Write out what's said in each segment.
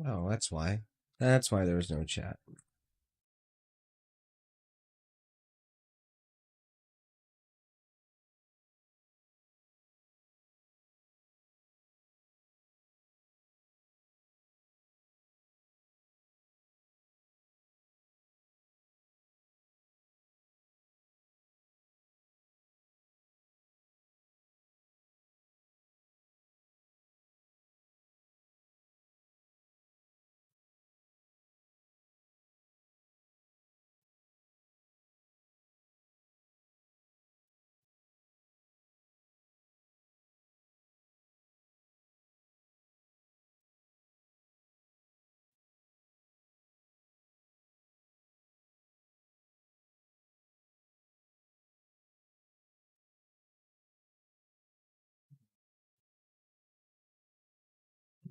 Oh, that's why. That's why there was no chat.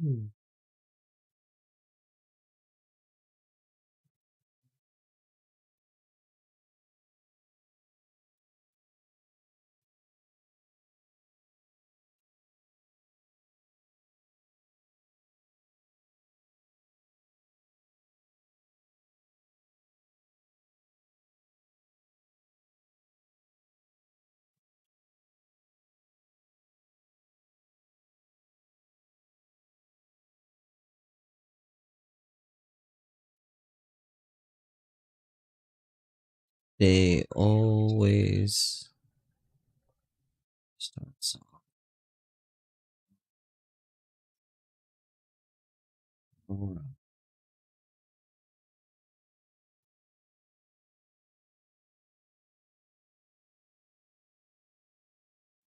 Hmm. They always start off.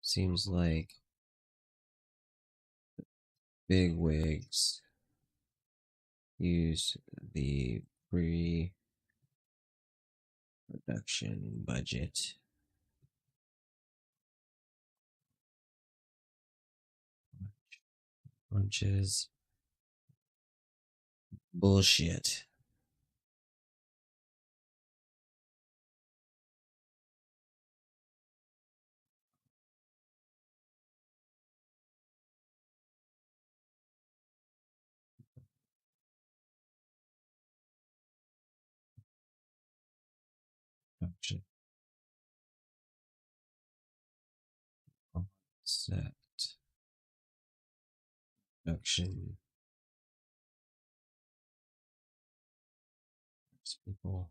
Seems like big wigs use the pre-production budget. Bunches bullshit. Production set. Production people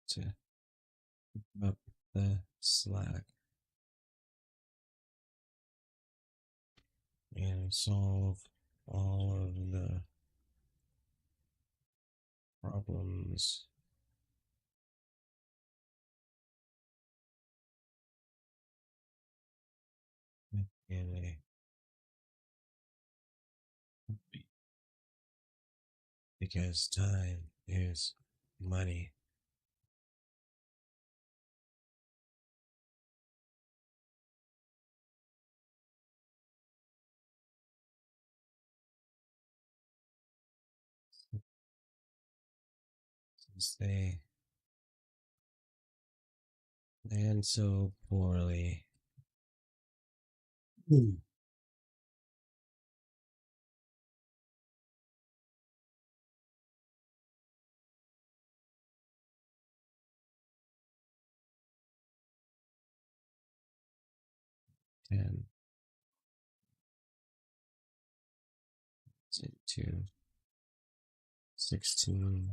to pick up the slack and solve all of the problems in a because time is money. Since they land so poorly. 10 to 16.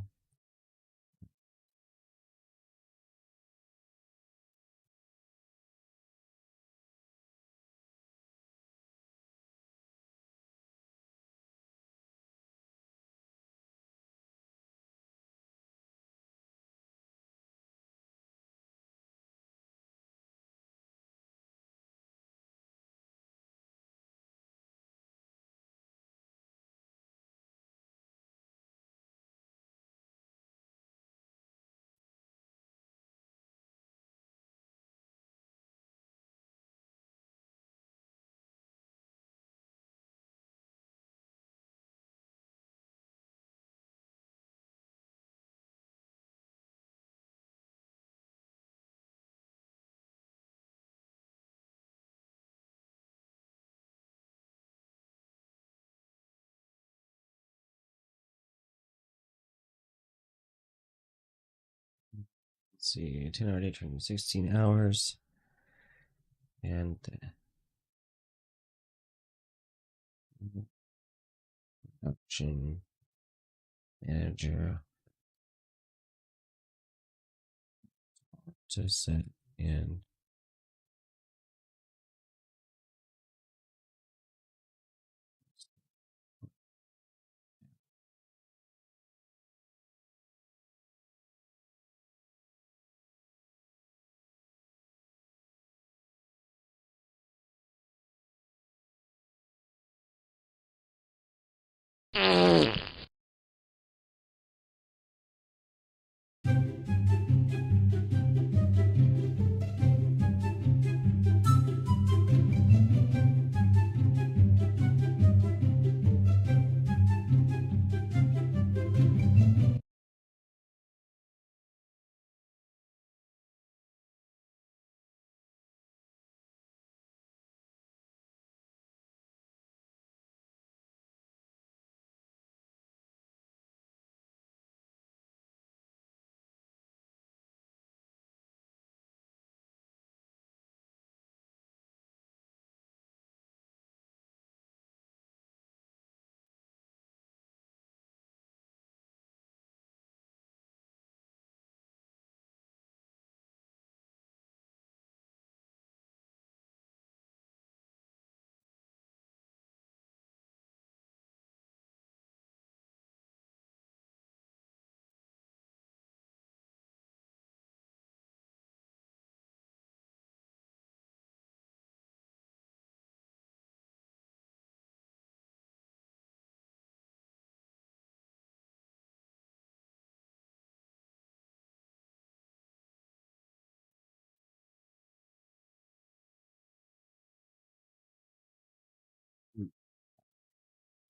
let's see, 10-hour day turns 16 hours. And production manager to set in.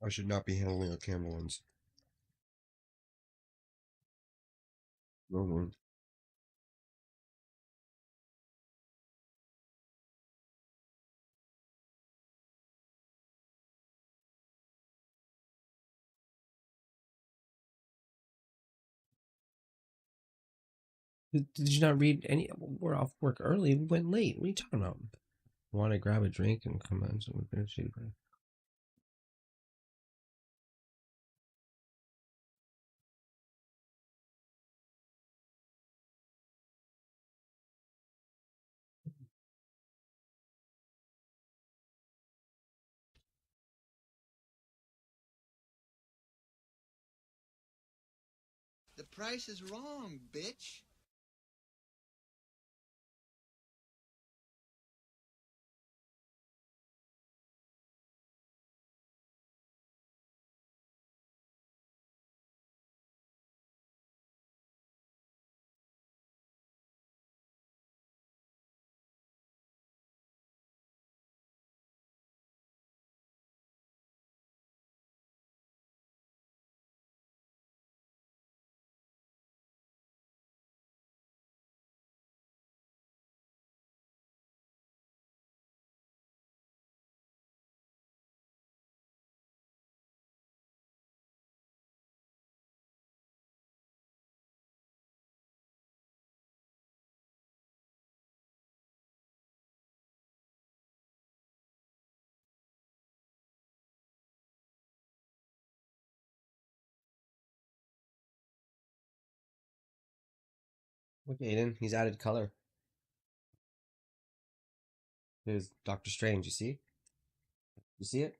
I should not be handling a camel ones. No one. Did you not read any? We're off work early. We went late. What are you talking about? Want to grab a drink and come on? So we're gonna shoot. The price is wrong, bitch. Look, Aiden, he's added color. There's Doctor Strange. You see? You see it?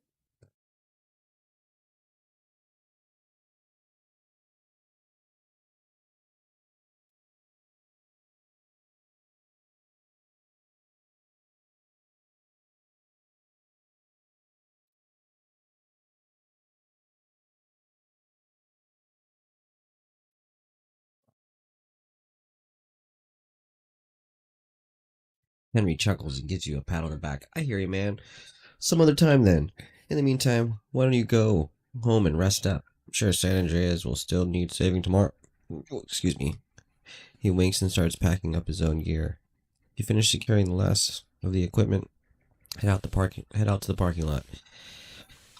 Henry chuckles and gives you a pat on the back. I hear you, man. Some other time then. In the meantime, why don't you go home and rest up? I'm sure San Andreas will still need saving tomorrow. Oh, excuse me. He winks and starts packing up his own gear. You finish securing the last of the equipment. Head out to the parking lot.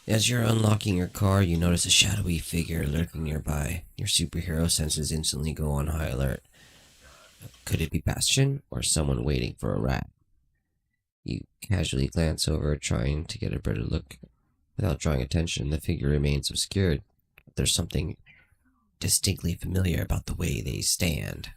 As you're unlocking your car, you notice a shadowy figure lurking nearby. Your superhero senses instantly go on high alert. Could it be Bastion or someone waiting for a rat? You casually glance over, trying to get a better look. Without drawing attention, the figure remains obscured. There's something distinctly familiar about the way they stand.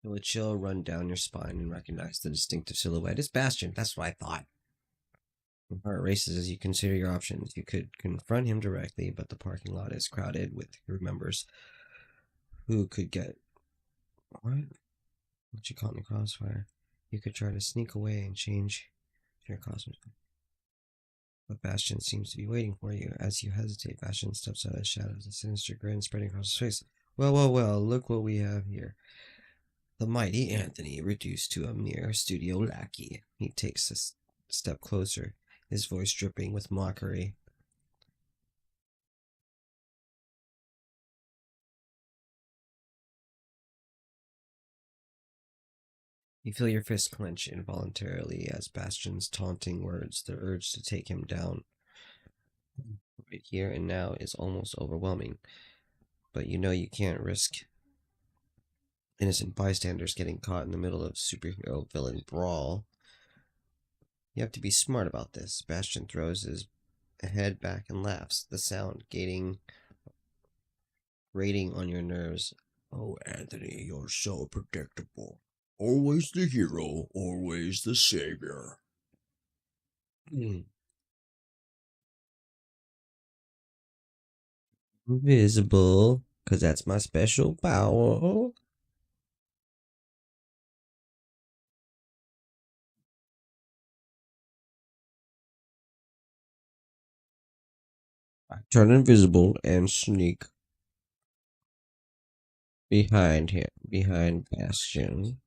Feel a chill run down your spine and recognize the distinctive silhouette. It's Bastion. That's what I thought. Your heart races as you consider your options. You could confront him directly, but the parking lot is crowded with crew members who could get what you call in the crossfire. You could try to sneak away and change your costume. But Bastion seems to be waiting for you. As you hesitate, Bastion steps out of the shadows, a sinister grin spreading across his face. Well, well, well, look what we have here. The mighty Anthony, reduced to a mere studio lackey. He takes a step closer, his voice dripping with mockery. You feel your fist clench involuntarily as Bastion's taunting words, the urge to take him down right here and now, is almost overwhelming. But you know you can't risk innocent bystanders getting caught in the middle of superhero villain brawl. You have to be smart about this. Bastion throws his head back and laughs, the sound grating on your nerves. Oh, Anthony, you're so predictable. Always the hero, always the savior. Invisible, because that's my special power. I turn invisible and sneak behind him, behind Bastion.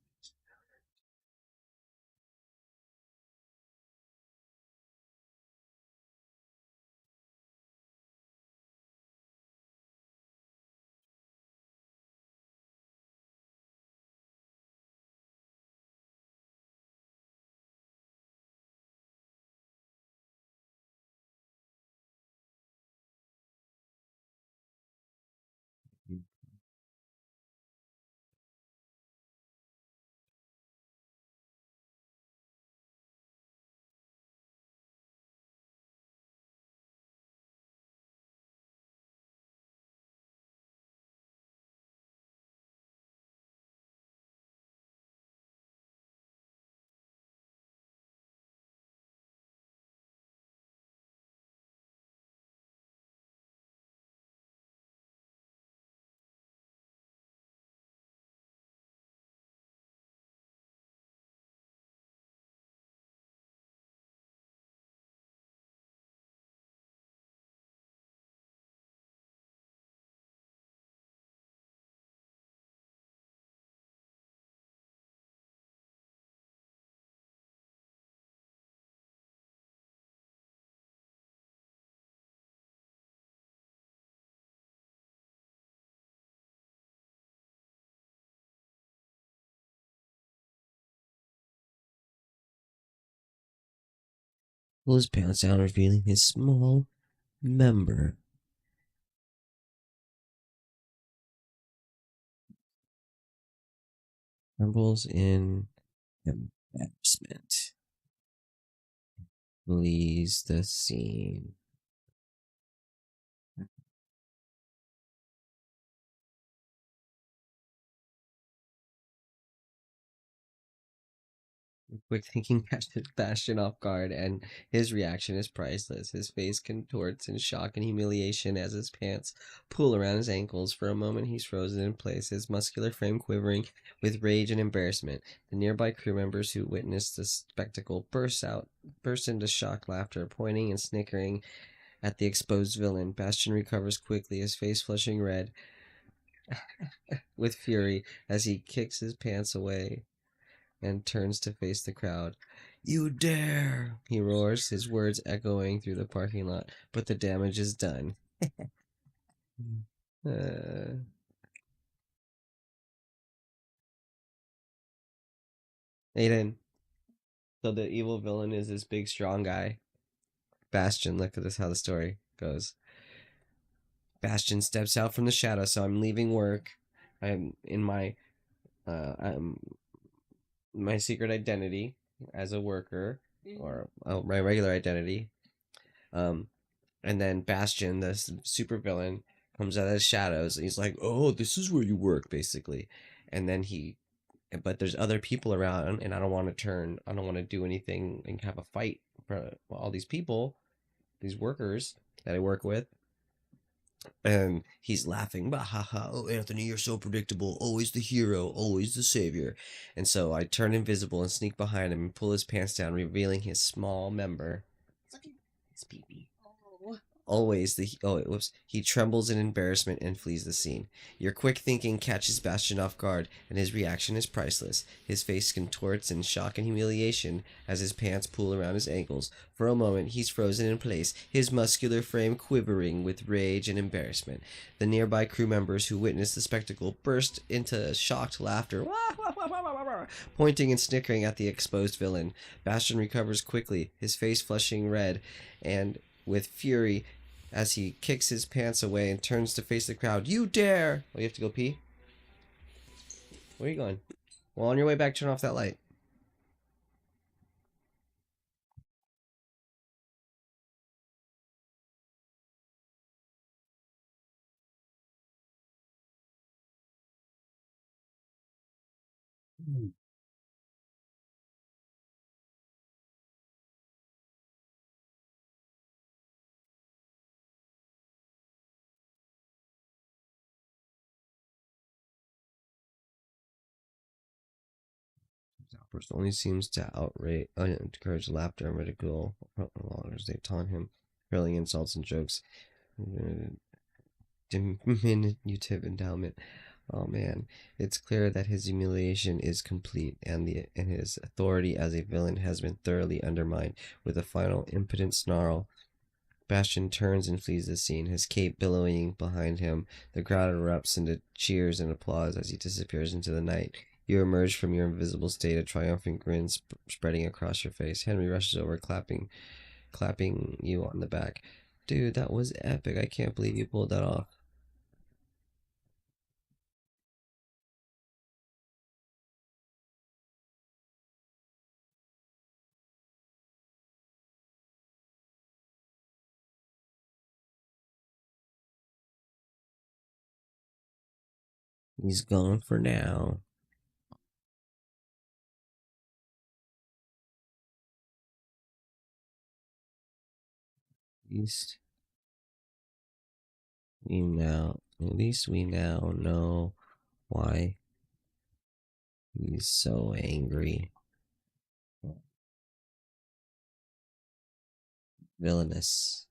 Pull his pants down, revealing his small member. Trembles in embarrassment. Flees the scene. Quick thinking catches Bastion off guard, and his reaction is priceless. His face contorts in shock and humiliation as his pants pull around his ankles. For a moment, he's frozen in place, his muscular frame quivering with rage and embarrassment. The nearby crew members who witness the spectacle burst into shocked laughter, pointing and snickering at the exposed villain. Bastion recovers quickly, his face flushing red. with fury as he kicks his pants away and turns to face the crowd. "You dare!" he roars, his words echoing through the parking lot, but the damage is done. uh, Aiden. So the evil villain is this big, strong guy. Bastion, look at this how the story goes. Bastion steps out from the shadow, so I'm leaving work. I'm in I'm my secret identity as a worker, or my regular identity. Um, and then Bastion, the super villain, comes out of the shadows. And he's like, "Oh, this is where you work," basically. And then but there's other people around, and I don't want to turn. I don't want to do anything and have a fight for all these people, these workers that I work with. And he's laughing, bah ha ha, "Oh, Anthony, you're so predictable. Always the hero, always the savior." And so I turn invisible and sneak behind him and pull his pants down, revealing his small member. It's pee-pee. Always the whoops. He trembles in embarrassment and flees the scene. Your quick thinking catches Bastion off guard, and his reaction is priceless. His face contorts in shock and humiliation as his pants pull around his ankles. For a moment, he's frozen in place, his muscular frame quivering with rage and embarrassment. The nearby crew members who witness the spectacle burst into shocked laughter, pointing and snickering at the exposed villain. Bastion recovers quickly, his face flushing red, and with fury as he kicks his pants away and turns to face the crowd. "You dare!" Oh, you have to go pee? Where are you going? Well, on your way back, turn off that light. Outburst only seems to encourage laughter and ridicule as they taunt him, hurling insults and jokes. Diminutive endowment. Oh man, it's clear that his humiliation is complete, and his authority as a villain has been thoroughly undermined. With a final impotent snarl, Bastion turns and flees the scene, his cape billowing behind him. The crowd erupts into cheers and applause as he disappears into the night. You emerge from your invisible state, a triumphant grin spreading across your face. Henry rushes over, clapping you on the back. "Dude, that was epic. I can't believe you pulled that off." He's gone for now. At least at least we now know why he's so angry. Villainous.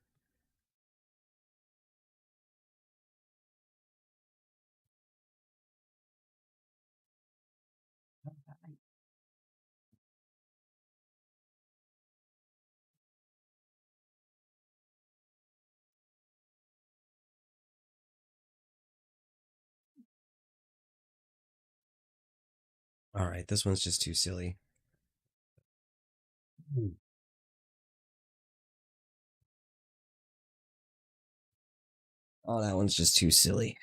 Alright, this one's just too silly. Oh, that one's just too silly.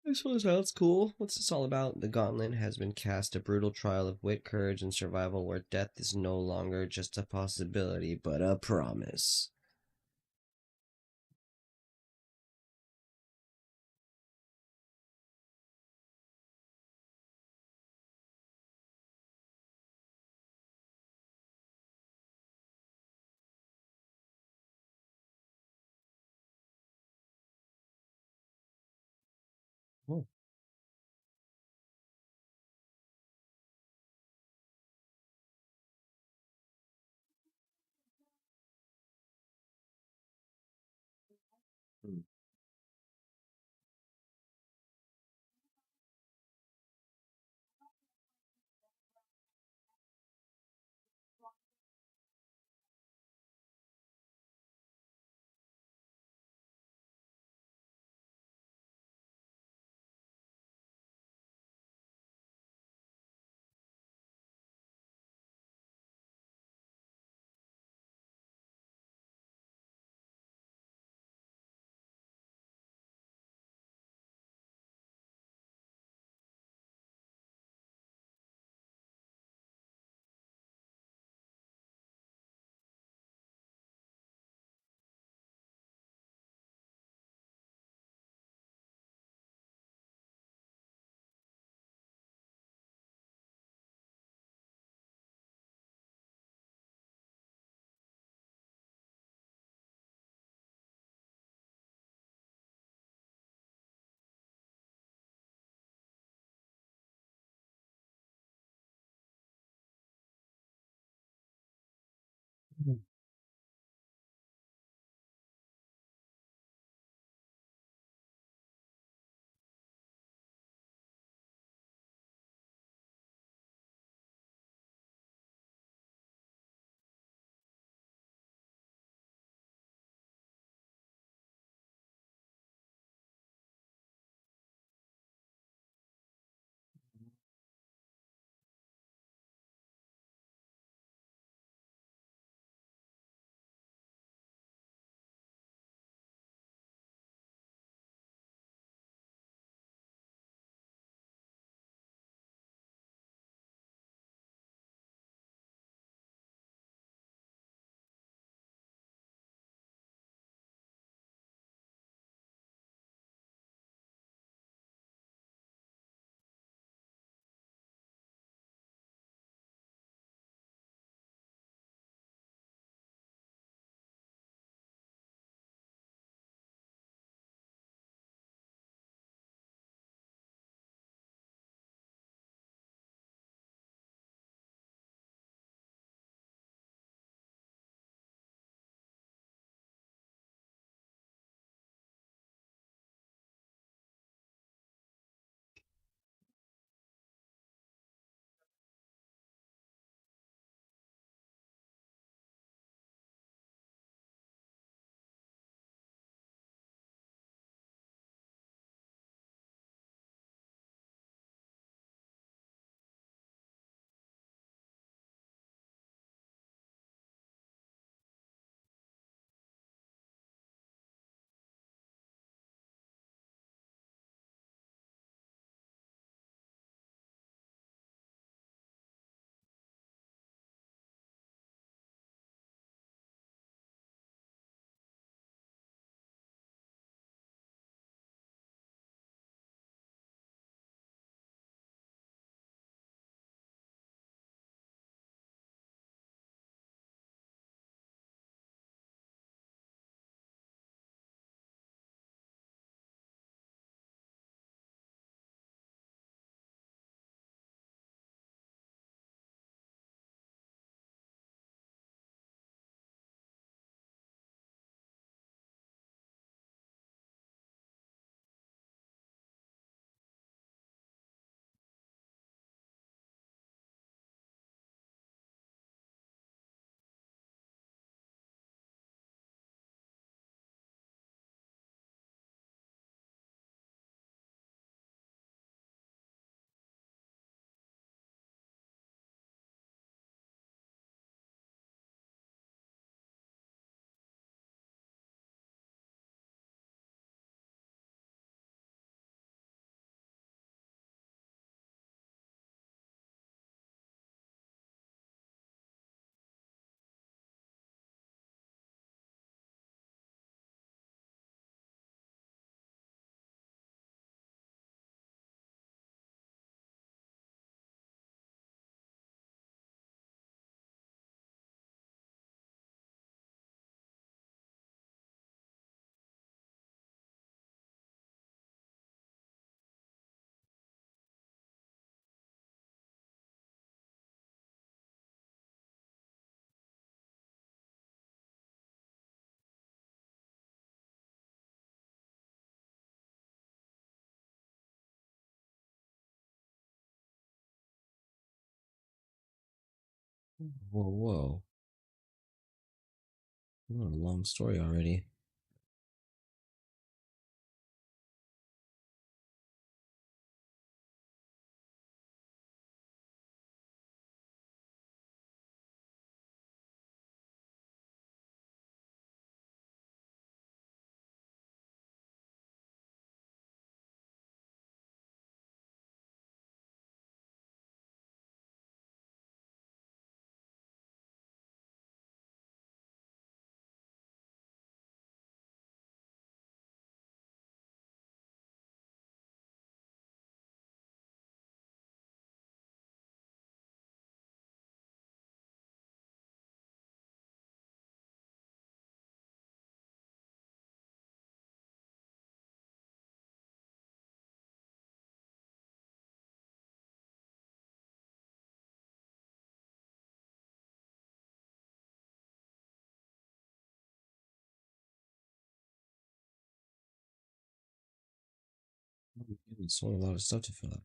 This one sounds cool. What's this all about? The gauntlet has been cast, a brutal trial of wit, courage, and survival where death is no longer just a possibility, but a promise. Oh. Hmm. Whoa, whoa. What a long story already. Oh my goodness, what a lot of stuff to fill out.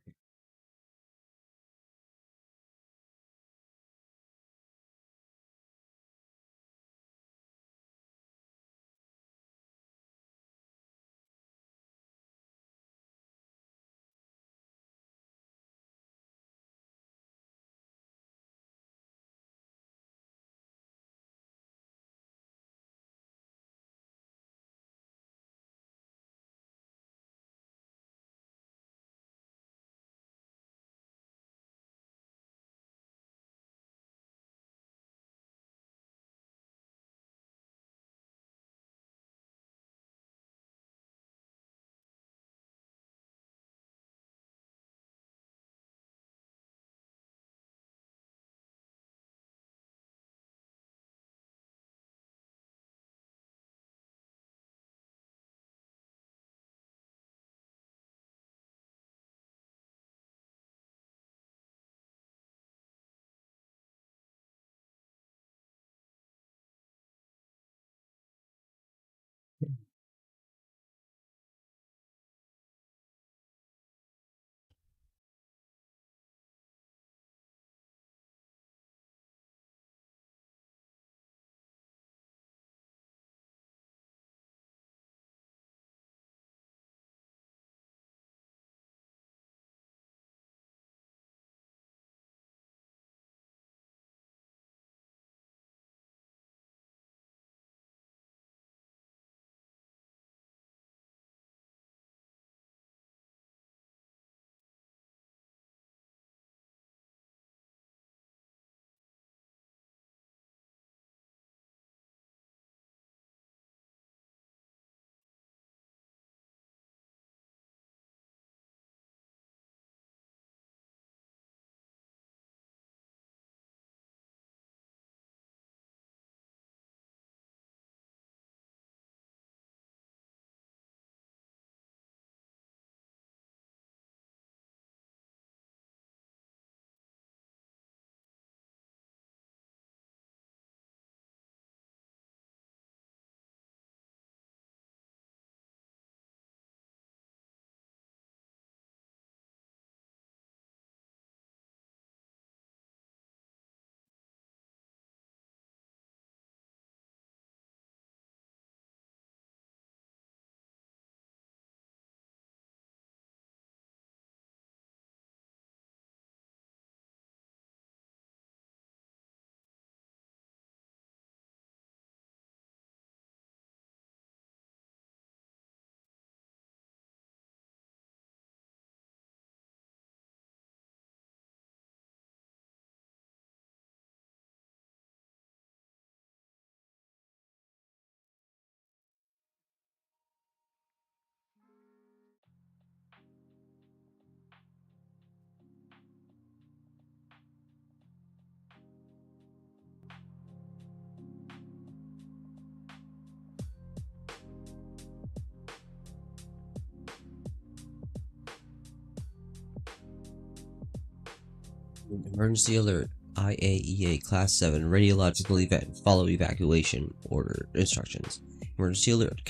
Emergency alert. IAEA Class 7 radiological event. Follow evacuation order instructions. Emergency alert.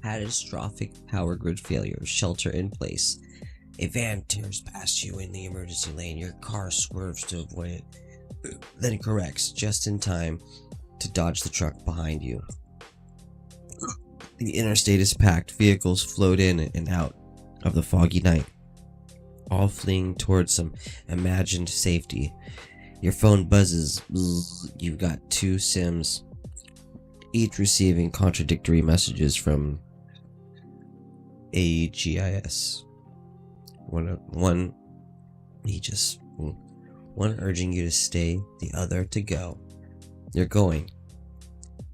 Catastrophic power grid failure. Shelter in place. A van tears past you in the emergency lane. Your car swerves to avoid it. then corrects just in time to dodge the truck behind you. The interstate is packed. Vehicles float in and out of the foggy night, all fleeing towards some imagined safety. Your phone buzzes. Bzz. You've got 2 SIMs, each receiving contradictory messages from AGIS. One urging you to stay, the other to go. You're going.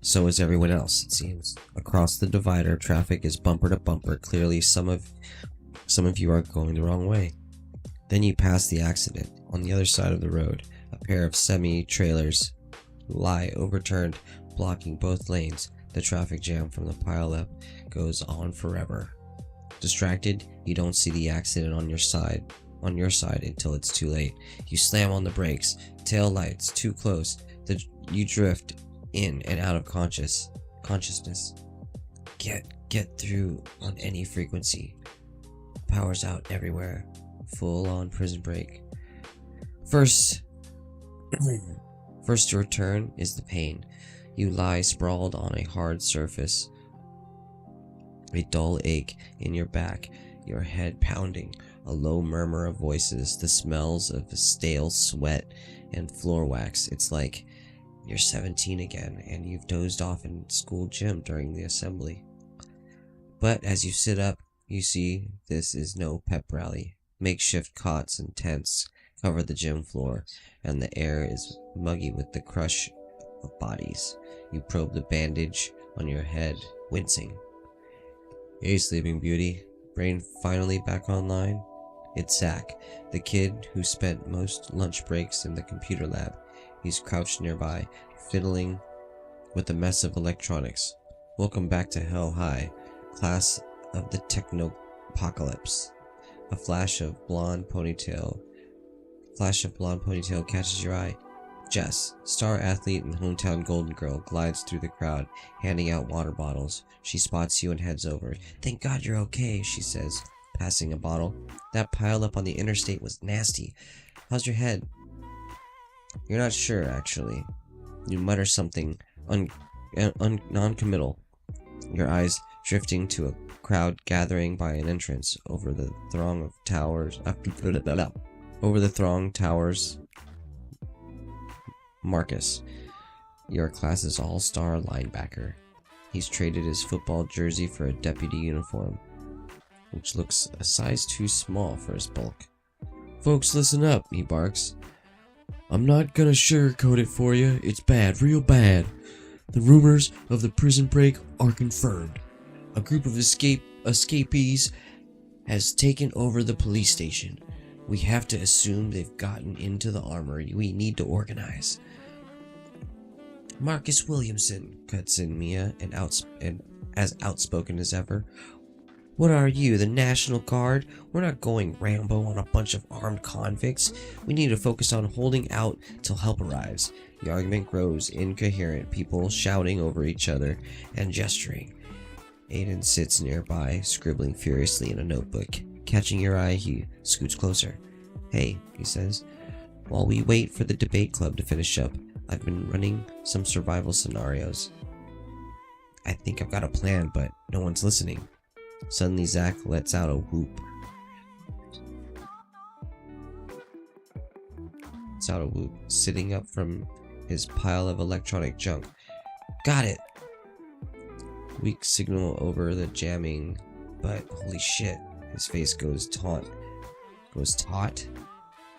So is everyone else, it seems. Across the divider, traffic is bumper to bumper. Clearly, some of you are going the wrong way. Then you pass the accident. On the other side of the road, a pair of semi-trailers lie overturned, blocking both lanes. The traffic jam from the pileup goes on forever. Distracted, you don't see the accident on your side until it's too late. You slam on the brakes, tail lights too close. You drift in and out of consciousness. Get through on any frequency. Power's out everywhere. Full on Prison Break. First to return is the pain. You lie sprawled on a hard surface. A dull ache in your back, your head pounding, a low murmur of voices, the smells of stale sweat and floor wax. It's like you're 17 again and you've dozed off in school gym during the assembly. But as you sit up, you see this is no pep rally. Makeshift cots and tents cover the gym floor, and the air is muggy with the crush of bodies. You probe the bandage on your head, wincing. Hey, Sleeping Beauty. Brain finally back online? It's Zach, the kid who spent most lunch breaks in the computer lab. He's crouched nearby, fiddling with a mess of electronics. Welcome back to Hell High, class of the Technopocalypse. A flash of blonde ponytail catches your eye. Jess, star athlete and hometown golden girl, glides through the crowd, handing out water bottles. She spots you and heads over. Thank God you're okay, she says, passing a bottle. That pileup on the interstate was nasty. How's your head? You're not sure, actually. You mutter something non-committal, your eyes drifting to a crowd gathering by an entrance. Over the throng towers Marcus, your class's all-star linebacker. He's traded his football jersey for a deputy uniform, which looks a size too small for his bulk. Folks, listen up, he barks. I'm not gonna sugarcoat it for you. It's bad, real bad. The rumors of the prison break are confirmed. A group of escapees has taken over the police station. We have to assume they've gotten into the armory. We need to organize. Marcus Williamson, cuts in Mia, and as outspoken as ever. What are you, the National Guard? We're not going Rambo on a bunch of armed convicts. We need to focus on holding out till help arrives. The argument grows incoherent, people shouting over each other and gesturing. Aiden sits nearby, scribbling furiously in a notebook. Catching your eye, he scoots closer. Hey, he says. While we wait for the debate club to finish up, I've been running some survival scenarios. I think I've got a plan, but no one's listening. Suddenly, Zach lets out a whoop. Sitting up from his pile of electronic junk. Got it! Weak signal over the jamming, but holy shit, his face goes taut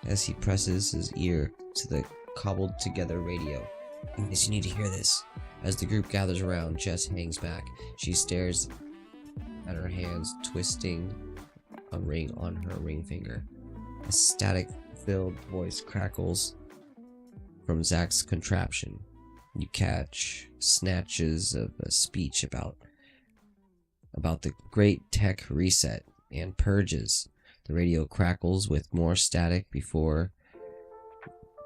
as he presses his ear to the cobbled together radio. You need to hear this. As the group gathers around, Jess hangs back. She stares at her hands, twisting a ring on her ring finger. A static-filled voice crackles from Zach's contraption. You catch snatches of a speech about the great tech reset and purges. The radio crackles with more static before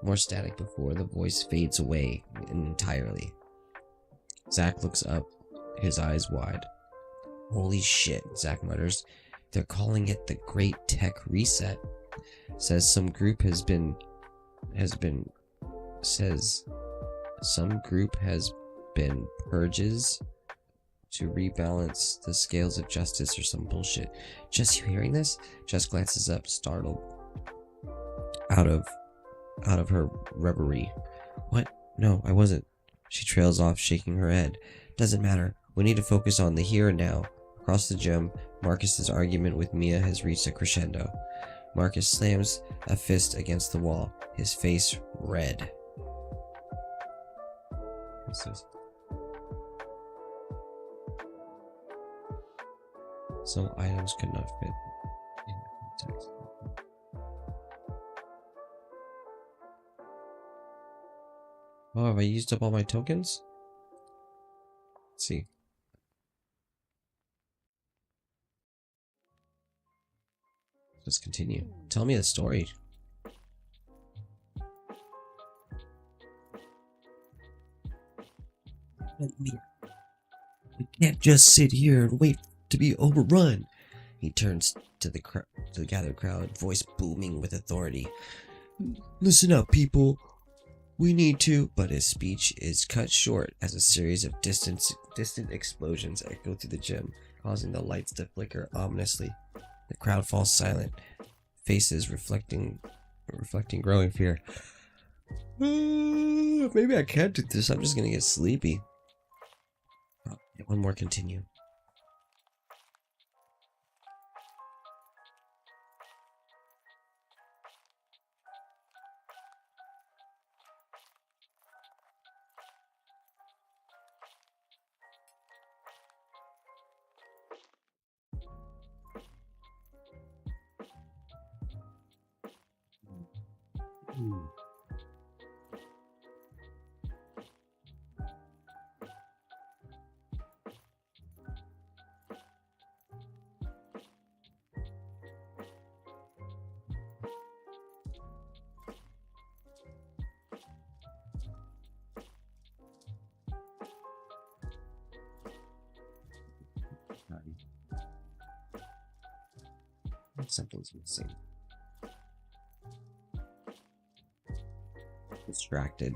the voice fades away entirely. Zach looks up, his eyes wide. Holy shit, Zach mutters. They're calling it the Great Tech Reset. Says some group has been says some group has been purges to rebalance the scales of justice or some bullshit. Jess, you hearing this? Jess glances up, startled, out of her reverie. What? No, I wasn't. She trails off, shaking her head. Doesn't matter. We need to focus on the here and now. Across the gym, Marcus's argument with Mia has reached a crescendo. Marcus slams a fist against the wall, his face red. What's this? Some items could not fit in context. Oh, have I used up all my tokens? Let's see. Let's continue. Tell me the story. We can't just sit here and wait to be overrun. He turns to the gathered crowd, voice booming with authority. Listen up, people. We need to. But his speech is cut short as a series of distant explosions echo through the gym, causing the lights to flicker ominously. The crowd falls silent, faces reflecting growing fear. Maybe I can't do this. I'm just gonna get sleepy. Oh, one more continue. Something's missing. Distracted.